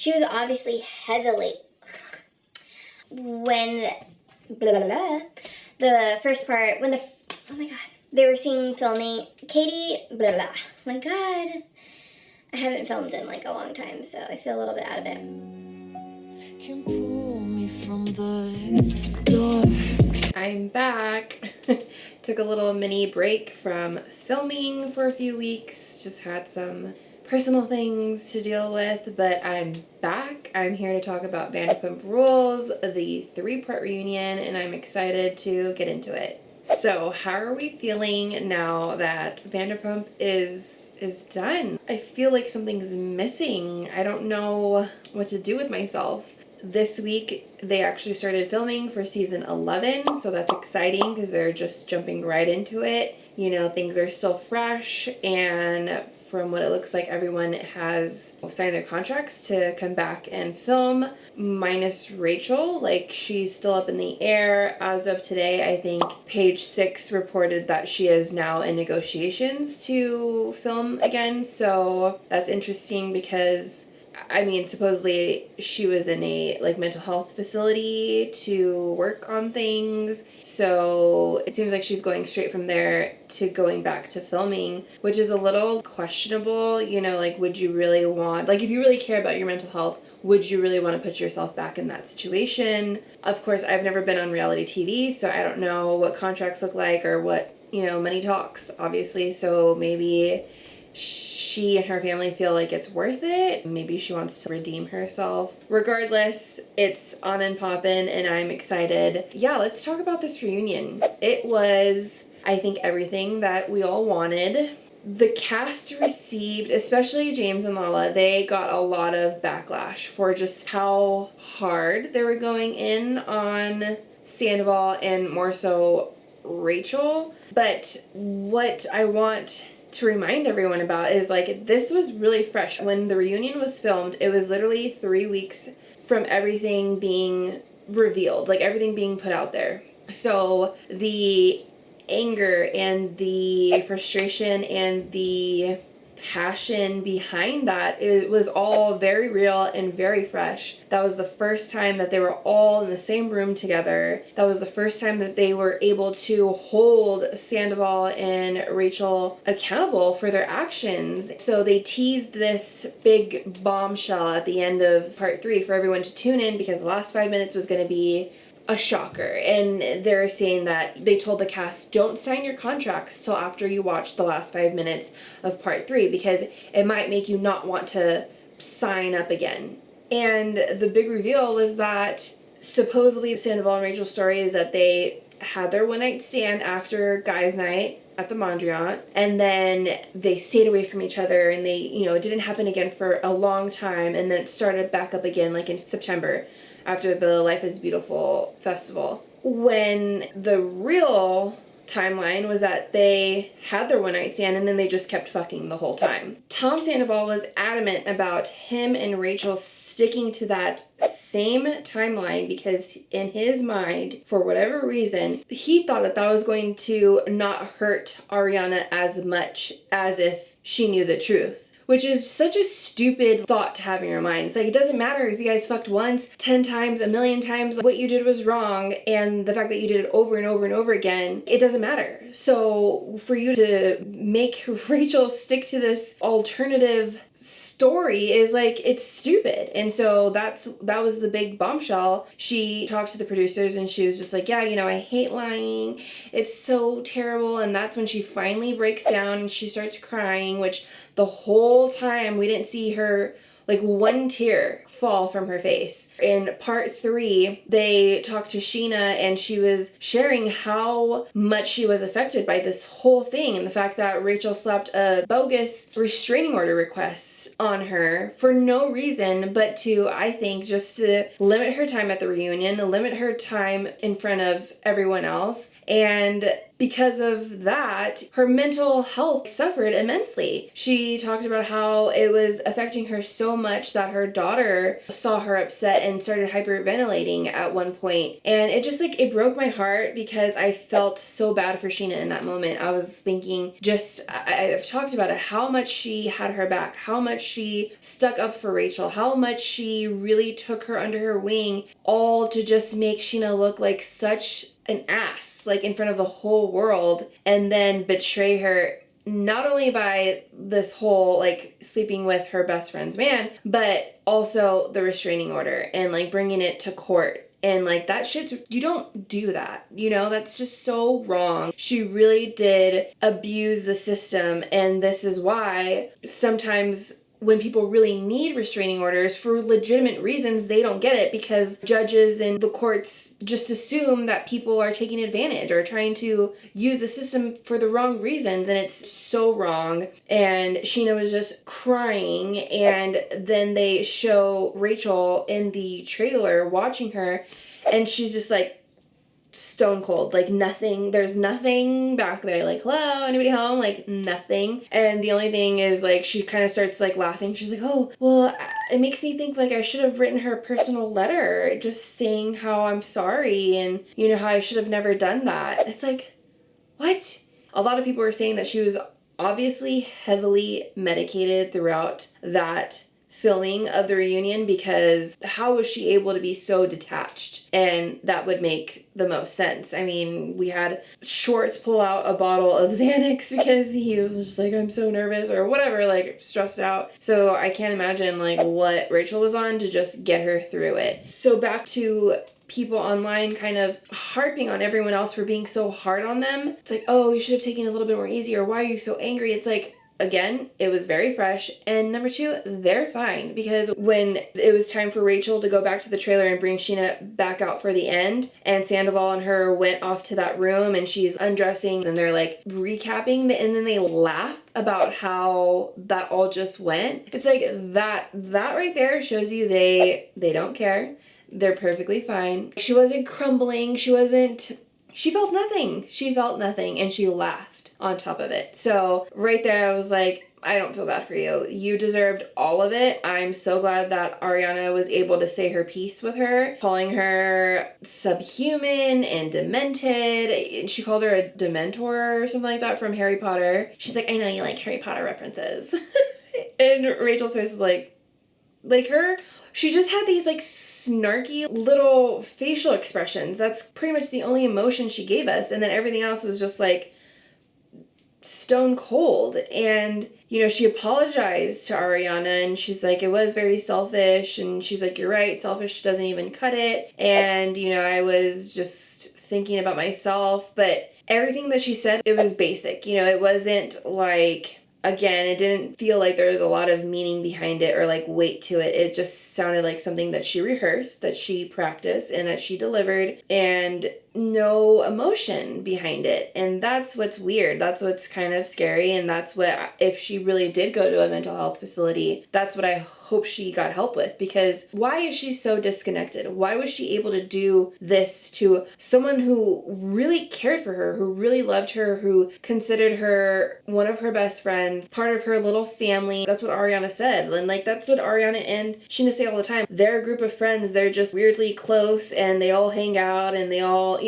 She was obviously heavily, when, blah, blah, blah, the first part, when oh my god, they were seeing filming, Katie, blah, blah, oh my god, I haven't filmed in like a long time, so I feel a little bit out of it. Can pull me from the dark. I'm back. Took a little mini break from filming for a few weeks, just had some personal things to deal with, but I'm back. I'm here to talk about Vanderpump Rules, the 3-part reunion, and I'm excited to get into it. So, how are we feeling now that Vanderpump is done? I feel like something's missing. I don't know what to do with myself. This week, they actually started filming for season 11, so that's exciting because they're just jumping right into it. You know, things are still fresh, and from what it looks like, everyone has signed their contracts to come back and film, minus Rachel. Like, she's still up in the air. As of today, I think Page 6 reported that she is now in negotiations to film again, so that's interesting because I mean, supposedly she was in a like mental health facility to work on things. So it seems like she's going straight from there to going back to filming, which is a little questionable. You know, like, would you really want, like, if you really care about your mental health, would you really want to put yourself back in that situation? Of course, I've never been on reality TV, so I don't know what contracts look like or what, you know, money talks, obviously. So maybe she and her family feel like it's worth it. Maybe she wants to redeem herself. Regardless, it's on and poppin', and I'm excited. Yeah, let's talk about this reunion. It was, I think, everything that we all wanted. The cast received, especially James and Lala, they got a lot of backlash for just how hard they were going in on Scandoval and more so Rachel. But what I want to remind everyone about is, like, this was really fresh. When the reunion was filmed, it was literally 3 weeks from everything being revealed, like everything being put out there. So the anger and the frustration and the passion behind that, it was all very real and very fresh. That was the first time that they were all in the same room together. That was the first time that they were able to hold Sandoval and Rachel accountable for their actions. So they teased this big bombshell at the end of part 3 for everyone to tune in, because the last 5 minutes was going to be a shocker. And they're saying that they told the cast, don't sign your contracts till after you watch the last 5 minutes of part 3, because it might make you not want to sign up again. And the big reveal was that supposedly Sandoval and Rachel's story is that they had their one night stand after guys' night at the Mondrian, and then they stayed away from each other, and they, you know, it didn't happen again for a long time, and then it started back up again like in September after the Life is Beautiful festival, when the real timeline was that they had their one night stand and then they just kept fucking the whole time. Tom Sandoval was adamant about him and Rachel sticking to that same timeline because in his mind, for whatever reason, he thought that that was going to not hurt Ariana as much as if she knew the truth. Which is such a stupid thought to have in your mind. It's like, it doesn't matter if you guys fucked once, 10 times, a million times. What you did was wrong, and the fact that you did it over and over and over again, it doesn't matter. So for you to make Rachel stick to this alternative story is like, it's stupid. And so that was the big bombshell. She talked to the producers and she was just like, yeah, you know, I hate lying. It's so terrible. And that's when she finally breaks down and she starts crying, which the whole time we didn't see her, like, one tear fall from her face. In part 3, they talked to Sheena and she was sharing how much she was affected by this whole thing and the fact that Rachel slapped a bogus restraining order request on her for no reason but to, I think, just to limit her time at the reunion, to limit her time in front of everyone else, And because of that, her mental health suffered immensely. She talked about how it was affecting her so much that her daughter saw her upset and started hyperventilating at one point. And it just it broke my heart because I felt so bad for Sheena in that moment. I was thinking I've talked about it, how much she had her back, how much she stuck up for Rachel, how much she really took her under her wing, all to just make Sheena look like such an ass, in front of the whole world, and then betray her not only by this whole sleeping with her best friend's man, but also the restraining order and bringing it to court. And that shit's, you don't do that, that's just so wrong. She really did abuse the system, and this is why sometimes when people really need restraining orders for legitimate reasons, they don't get it because judges and the courts just assume that people are taking advantage or trying to use the system for the wrong reasons, and it's so wrong. And Sheena was just crying, and then they show Rachel in the trailer watching her, and she's just stone cold, nothing, there's nothing back there, hello, anybody home, nothing. And the only thing is she kind of starts laughing. She's oh, well, it makes me think I should have written her a personal letter just saying how I'm sorry and how I should have never done that. It's what? A lot of people were saying that she was obviously heavily medicated throughout that filming of the reunion, because how was she able to be so detached? And that would make the most sense. I mean, we had Schwartz pull out a bottle of Xanax because he was just I'm so nervous or whatever, stressed out. So I can't imagine what Rachel was on to just get her through it. So back to people online kind of harping on everyone else for being so hard on them. It's oh, you should have taken it a little bit more easy, or why are you so angry? It's again, it was very fresh. And number two, they're fine, because when it was time for Rachel to go back to the trailer and bring Sheena back out for the end, and Sandoval and her went off to that room and she's undressing and they're recapping, and then they laugh about how that all just went. It's that right there shows you they don't care. They're perfectly fine. She wasn't crumbling. She felt nothing. She felt nothing, and she laughed on top of it. So right there I was I don't feel bad for you. You deserved all of it. I'm so glad that Ariana was able to say her piece with her, calling her subhuman and demented. She called her a dementor or something like that from Harry Potter. She's I know you like Harry Potter references. And Rachel's face is her. She just had these snarky little facial expressions. That's pretty much the only emotion she gave us. And then everything else was just stone cold. And she apologized to Ariana, and she's it was very selfish, and she's you're right, selfish doesn't even cut it, and I was just thinking about myself. But everything that she said, it was basic. It wasn't again, it didn't feel there was a lot of meaning behind it or weight to it. It just sounded like something that she rehearsed, that she practiced, and that she delivered, and no emotion behind it. And that's what's weird. That's what's kind of scary. And that's what, if she really did go to a mental health facility, that's what I hope she got help with. Because why is she so disconnected? Why was she able to do this to someone who really cared for her, who really loved her, who considered her one of her best friends, part of her little family? That's what Ariana said. And that's what Ariana and Sheena say all the time. They're a group of friends. They're just weirdly close, and they all hang out, and they all,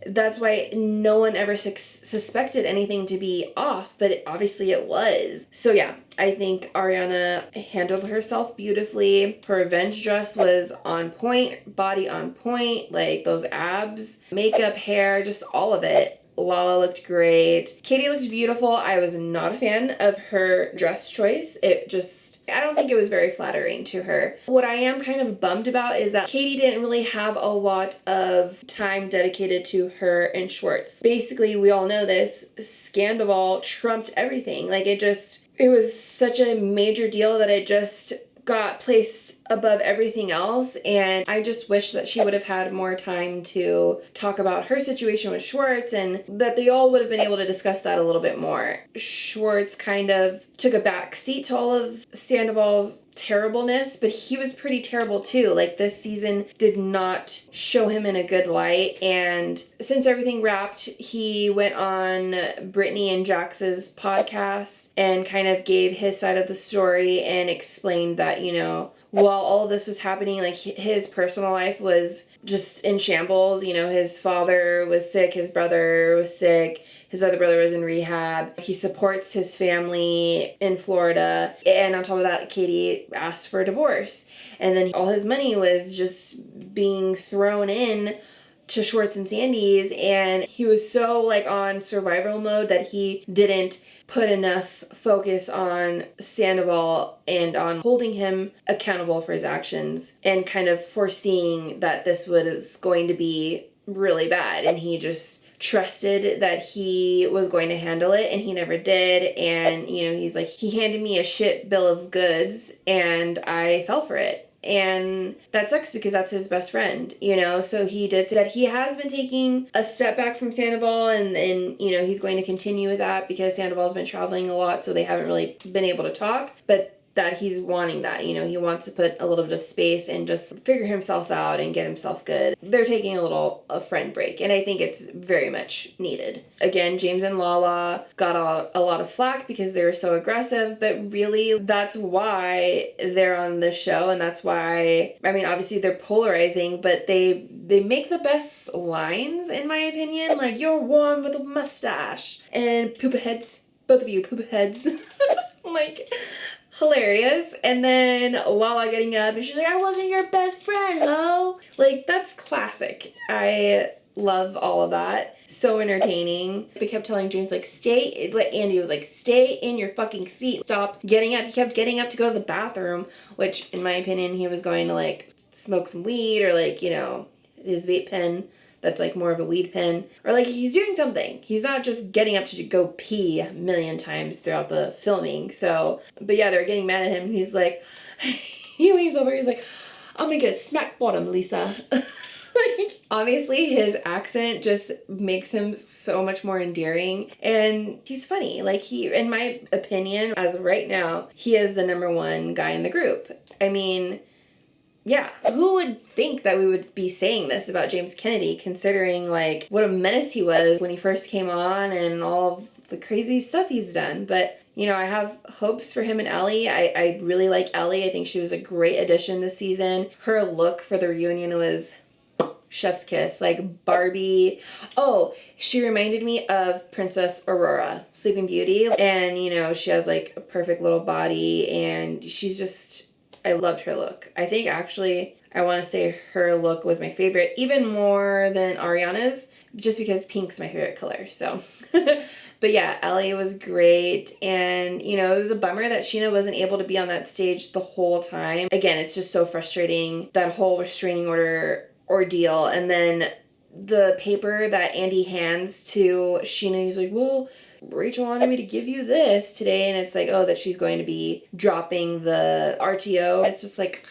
that's why no one ever suspected anything to be off, but obviously it was. So yeah, I think Ariana handled herself beautifully. Her revenge dress was on point, body on point, those abs, makeup, hair, just all of it. Lala looked great. Katie looked beautiful. I was not a fan of her dress choice. I don't think it was very flattering to her. What I am kind of bummed about is that Katie didn't really have a lot of time dedicated to her and Schwartz. Basically, we all know this, Scandoval trumped everything. It was such a major deal that it just got placed above everything else, and I just wish that she would have had more time to talk about her situation with Schwartz, and that they all would have been able to discuss that a little bit more. Schwartz kind of took a back seat to all of Sandoval's terribleness, but he was pretty terrible too. Like, this season did not show him in a good light, and since everything wrapped, he went on Brittany and Jax's podcast and kind of gave his side of the story and explained that, you know, while all of this was happening, like, his personal life was just in shambles. You know, his father was sick, his brother was sick, his other brother was in rehab. He supports his family in Florida. And on top of that, Katie asked for a divorce. And then all his money was just being thrown in to Schwartz and Sandy's. And he was so, like, on survival mode that he didn't put enough focus on Sandoval and on holding him accountable for his actions and kind of foreseeing that this was going to be really bad. And he just trusted that he was going to handle it, and he never did. And, you know, he's like, he handed me a shit bill of goods and I fell for it. And that sucks because that's his best friend, you know. So he did say that he has been taking a step back from Sandoval, and you know, he's going to continue with that because Sandoval's been traveling a lot, so they haven't really been able to talk. But that he's wanting that, you know, he wants to put a little bit of space and just figure himself out and get himself good. They're taking a friend break, and I think it's very much needed. Again, James and Lala got a lot of flack because they were so aggressive, but really that's why they're on this show, and that's why, I mean, obviously they're polarizing, but they make the best lines, in my opinion. Like, you're warm with a mustache, and poop heads, both of you poop heads. Like, hilarious. And then Lala getting up and she's like, I wasn't your best friend, ho. Like, that's classic. I love all of that. So entertaining. They kept telling James, like, Andy was like, stay in your fucking seat. Stop getting up. He kept getting up to go to the bathroom, which in my opinion, he was going to, like, smoke some weed or, like, you know, his vape pen. That's, like, more of a weed pen. Or, like, he's doing something. He's not just getting up to go pee a million times throughout the filming. So, but yeah, they're getting mad at him. He's like, he leans over, he's like, I'm gonna get a smack bottom, Lisa. Like, obviously, his accent just makes him so much more endearing. And he's funny. Like, he, in my opinion, as of right now, he is the number one guy in the group. I mean, yeah, who would think that we would be saying this about James Kennedy, considering, like, what a menace he was when he first came on and all of the crazy stuff he's done. But, you know, I have hopes for him and Ellie. I really like Ellie. I think she was a great addition this season. Her look for the reunion was chef's kiss. Like, Barbie. Oh, she reminded me of Princess Aurora, Sleeping Beauty. And, you know, she has, like, a perfect little body, and she's just, I loved her look. I think, actually, I want to say her look was my favorite, even more than Ariana's, just because pink's my favorite color. So, but yeah, Ellie was great. And, you know, it was a bummer that Sheena wasn't able to be on that stage the whole time. Again, it's just so frustrating, that whole restraining order ordeal. And then the paper that Andy hands to Sheena, he's like, well, Rachel wanted me to give you this today. And it's like, oh, that she's going to be dropping the RTO. It's just like,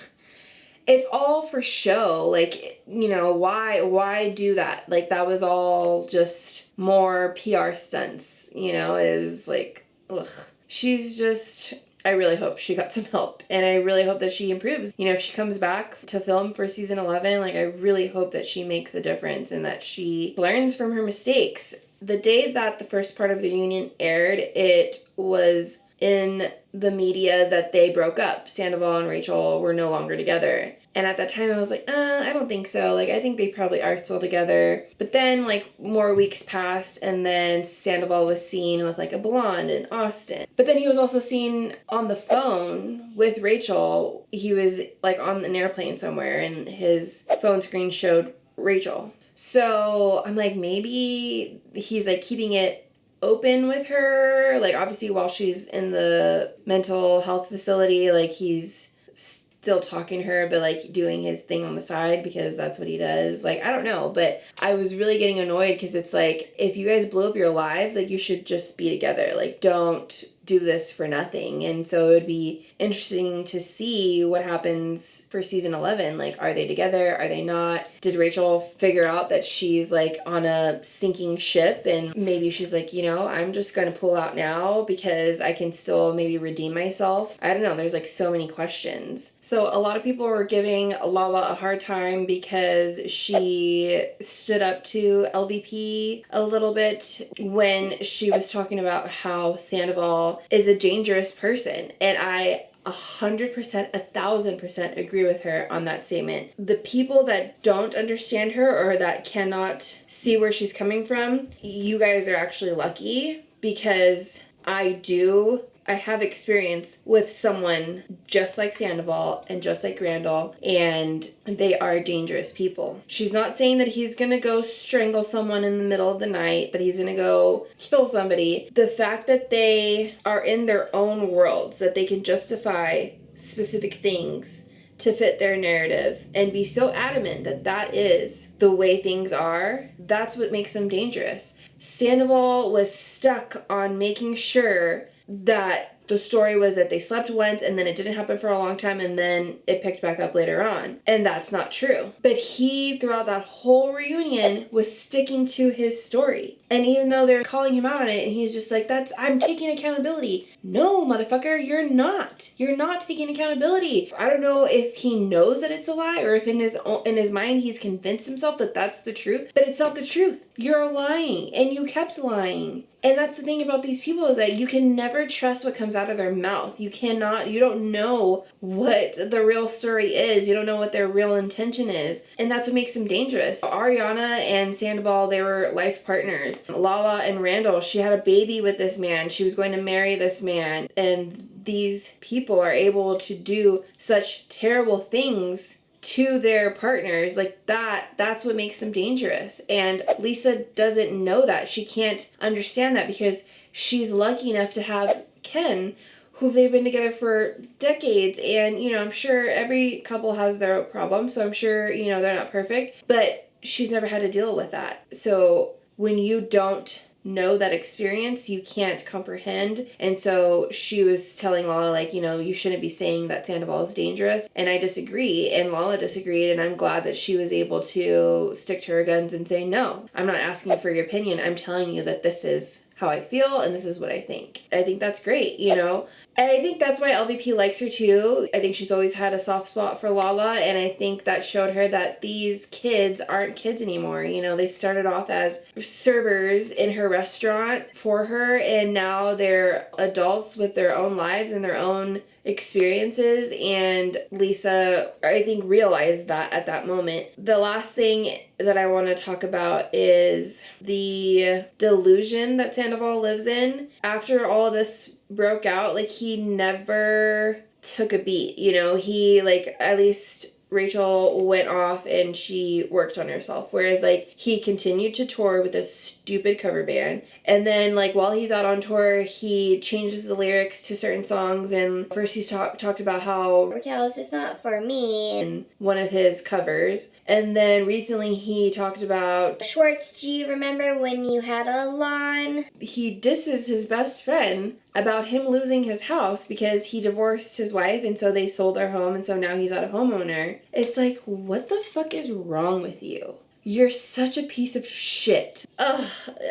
it's all for show. Like, you know, why do that? Like, that was all just more PR stunts, you know? It was like, ugh. She's just, I really hope she got some help, and I really hope that she improves. You know, if she comes back to film for season 11, like, I really hope that she makes a difference and that she learns from her mistakes. The day that the first part of the reunion aired, it was in the media that they broke up. Sandoval and Rachel were no longer together. And at that time I was like, I don't think so. Like, I think they probably are still together. But then, like, more weeks passed, and then Sandoval was seen with, like, a blonde in Austin. But then he was also seen on the phone with Rachel. He was, like, on an airplane somewhere, and his phone screen showed Rachel. So I'm like, maybe he's, like, keeping it open with her. Like, obviously, while she's in the mental health facility, like, he's still talking to her, but, like, doing his thing on the side because that's what he does. Like, I don't know, but I was really getting annoyed because it's like, if you guys blew up your lives, like, you should just be together. Like, don't do this for nothing. And so it would be interesting to see what happens for season 11. Like, are they together? Are they not? Did Rachel figure out that she's like on a sinking ship and maybe she's like, you know, I'm just going to pull out now because I can still maybe redeem myself? I don't know. There's like so many questions. So a lot of people were giving Lala a hard time because she stood up to LVP a little bit when she was talking about how Sandoval is a dangerous person. And I 100%, 1,000% agree with her on that statement. The people that don't understand her or that cannot see where she's coming from, you guys are actually lucky, because I have experience with someone just like Sandoval and just like Randall, and they are dangerous people. She's not saying that he's gonna go strangle someone in the middle of the night, that he's gonna go kill somebody. The fact that they are in their own worlds, that they can justify specific things to fit their narrative and be so adamant that that is the way things are, that's what makes them dangerous. Sandoval was stuck on making sure that the story was that they slept once and then it didn't happen for a long time and then it picked back up later on. And that's not true. But he, throughout that whole reunion, was sticking to his story. And even though they're calling him out on it and he's just like, I'm taking accountability. No, motherfucker, you're not. You're not taking accountability. I don't know if he knows that it's a lie or if in his mind he's convinced himself that that's the truth, but it's not the truth. You're lying and you kept lying. And that's the thing about these people, is that you can never trust what comes out of their mouth. You don't know what the real story is. You don't know what their real intention is. And that's what makes them dangerous. Ariana and Sandoval, they were life partners. Lala and Randall, she had a baby with this man. She was going to marry this man. And these people are able to do such terrible things to their partners like that's what makes them dangerous. And Lisa doesn't know that. She can't understand that because she's lucky enough to have Ken, who they've been together for decades. And, you know, I'm sure every couple has their problems, so I'm sure, you know, they're not perfect, but she's never had to deal with that. So when you don't know that experience, you can't comprehend. And so she was telling Lala, like, you know, you shouldn't be saying that Sandoval is dangerous. And I disagree, and Lala disagreed, and I'm glad that she was able to stick to her guns and say, no, I'm not asking for your opinion. I'm telling you that this is how I feel and this is what I think. I think that's great, you know? And I think that's why LVP likes her too. I think she's always had a soft spot for Lala, and I think that showed her that these kids aren't kids anymore. You know, they started off as servers in her restaurant for her, and now they're adults with their own lives and their own experiences, and Lisa, I think, realized that at that moment. The last thing that I want to talk about is the delusion that Sandoval lives in. After all of this broke out, like, he never took a beat, you know? He, like, at least Rachel went off and she worked on herself, whereas, like, he continued to tour with this stupid cover band, and then, like, while he's out on tour, he changes the lyrics to certain songs. And first he's talked about how Raquel's just not for me in one of his covers, and then recently he talked about Schwartz. Do you remember when you had a lawn? He disses his best friend about him losing his house because he divorced his wife, and so they sold their home, and so now he's not a homeowner. It's like, what the fuck is wrong with you? You're such a piece of shit. Ugh,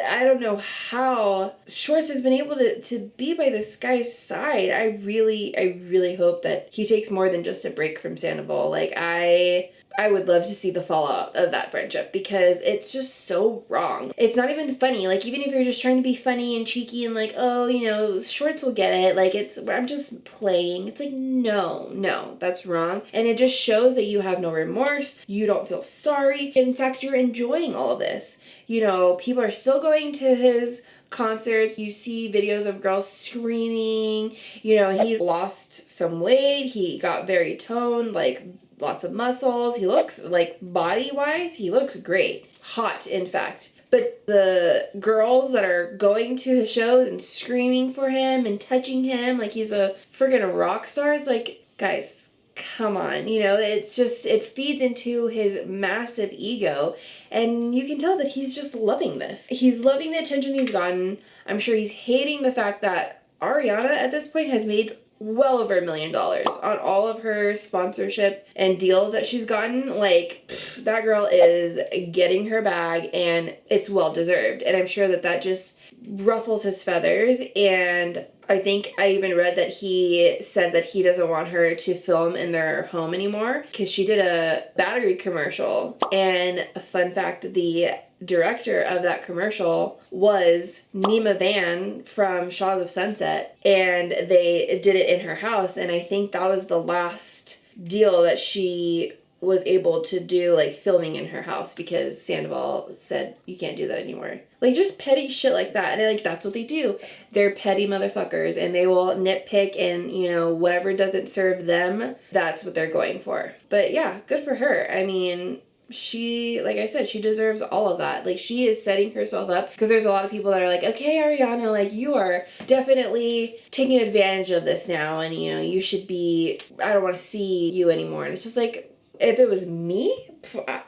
I don't know how Schwartz has been able to be by this guy's side. I really hope that he takes more than just a break from Sandoval. Like, I would love to see the fallout of that friendship, because it's just so wrong. It's not even funny. Like, even if you're just trying to be funny and cheeky and like, oh, you know, Schwartz will get it. Like, I'm just playing. It's like, no, that's wrong. And it just shows that you have no remorse. You don't feel sorry. In fact, you're enjoying all of this. You know, people are still going to his concerts. You see videos of girls screaming. You know, he's lost some weight. He got very toned, like, lots of muscles. He looks, like, body-wise, he looks great. Hot, in fact. But the girls that are going to his shows and screaming for him and touching him like he's a friggin' rock star, it's like, guys, come on. You know, it's just, it feeds into his massive ego, and you can tell that he's just loving this. He's loving the attention he's gotten. I'm sure he's hating the fact that Ariana at this point has made well over $1 million on all of her sponsorship and deals that she's gotten. Like, that girl is getting her bag, and it's well deserved. And I'm sure that just ruffles his feathers. And I think I even read that he said that he doesn't want her to film in their home anymore because she did a battery commercial. And a fun fact, the director of that commercial was Nima Van from Shaws of Sunset, and they did it in her house. And I think that was the last deal that she was able to do, like, filming in her house, because Sandoval said you can't do that anymore. Like, just petty shit like that. And, like, that's what they do. They're petty motherfuckers, and they will nitpick, and, you know, whatever doesn't serve them, that's what they're going for. But yeah, good for her. I mean, she, like I said, she deserves all of that. Like, she is setting herself up, because there's a lot of people that are like, okay, Ariana, like, you are definitely taking advantage of this now, and, you know, you should be, I don't want to see you anymore. And it's just like, if it was me,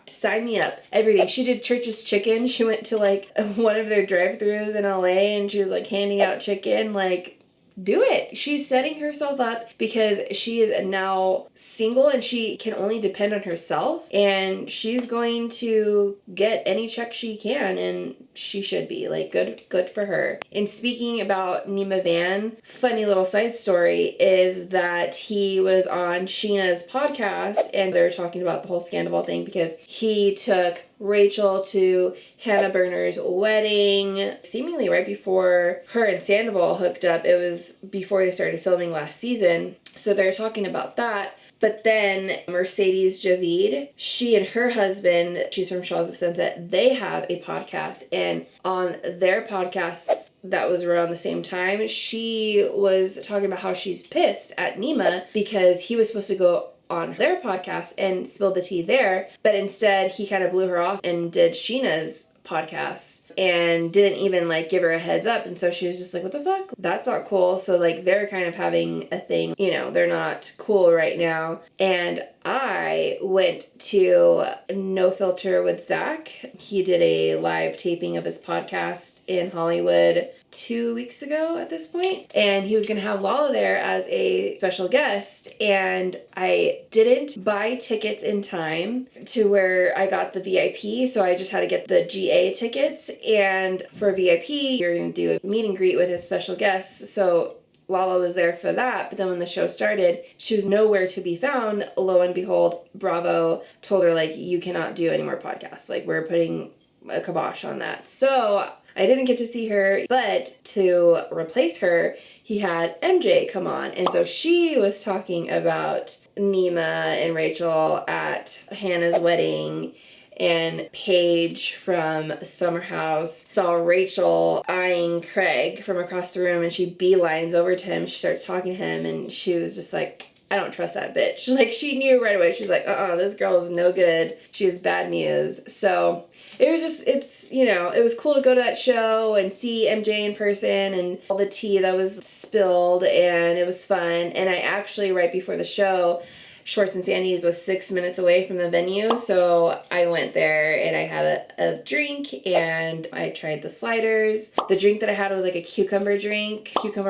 sign me up. Everything. She did Church's Chicken. She went to, like, one of their drive-thrus in LA, and she was, like, handing out chicken. Like, do it. She's setting herself up because she is now single and she can only depend on herself, and she's going to get any check she can, and she should be. Like, good for her. And speaking about Nima Van, funny little side story is that he was on Sheena's podcast, and they're talking about the whole Scandoval thing because he took Rachel to Hannah Berner's wedding, seemingly right before her and Sandoval hooked up. It was before they started filming last season. So they're talking about that. But then Mercedes Javid, she and her husband, she's from Shaws of Sunset, they have a podcast. And on their podcast that was around the same time, she was talking about how she's pissed at Nima because he was supposed to go on their podcast and spill the tea there, but instead he kind of blew her off and did Sheena's podcast and didn't even, like, give her a heads up. And so she was just like, what the fuck? That's not cool. So, like, they're kind of having a thing, you know, they're not cool right now. And I went to No Filter with Zach. He did a live taping of his podcast in Hollywood 2 weeks ago at this point, and he was gonna have Lala there as a special guest, and I didn't buy tickets in time to where I got the VIP, so I just had to get the GA tickets. And for VIP, you're gonna do a meet and greet with his special guests, so Lala was there for that. But then when the show started, she was nowhere to be found. Lo and behold, Bravo told her, like, you cannot do any more podcasts, like, we're putting a kibosh on that. So I didn't get to see her, but to replace her, he had MJ come on. And so she was talking about Nima and Rachel at Hannah's wedding, and Paige from Summer House saw Rachel eyeing Craig from across the room, and she beelines over to him. She starts talking to him, and she was just like, I don't trust that bitch. Like, she knew right away. She's like, this girl is no good. She is bad news. So it was just, it's, you know, it was cool to go to that show and see MJ in person and all the tea that was spilled, and it was fun. And I actually, right before the show, Schwartz and Sandy's was 6 minutes away from the venue, so I went there and I had a drink and I tried the sliders. The drink that I had was like a cucumber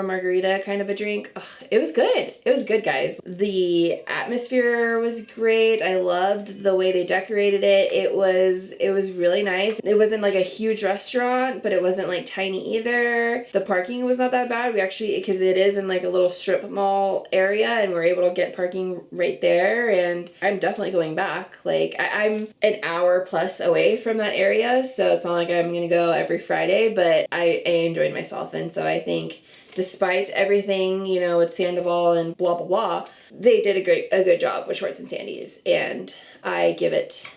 margarita kind of a drink. Ugh, it was good. It was good, guys. The atmosphere was great. I loved the way they decorated it. It was really nice. It wasn't like a huge restaurant, but it wasn't like tiny either. The parking was not that bad. We actually, because it is in like a little strip mall area, and we're able to get parking right there. And I'm definitely going back. Like, I'm an hour plus away from that area, so it's not like I'm gonna go every Friday, but I enjoyed myself. And so I think despite everything, you know, with Sandoval and blah blah blah, they did a good job with Schwartz and Sandy's, and I give it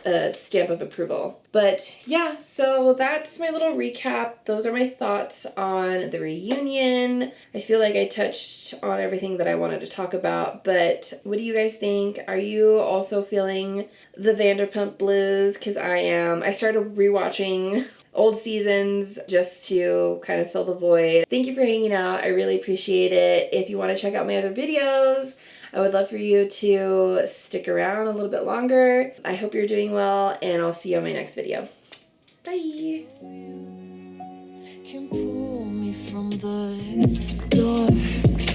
a stamp of approval. But yeah, so that's my little recap. Those are my thoughts on the reunion. I feel like I touched on everything that I wanted to talk about, but what do you guys think? Are you also feeling the Vanderpump Blues? Because I am. I started rewatching old seasons just to kind of fill the void. Thank you for hanging out. I really appreciate it. If you want to check out my other videos, I would love for you to stick around a little bit longer. I hope you're doing well, and I'll see you on my next video. Bye! Can pull me from the dark.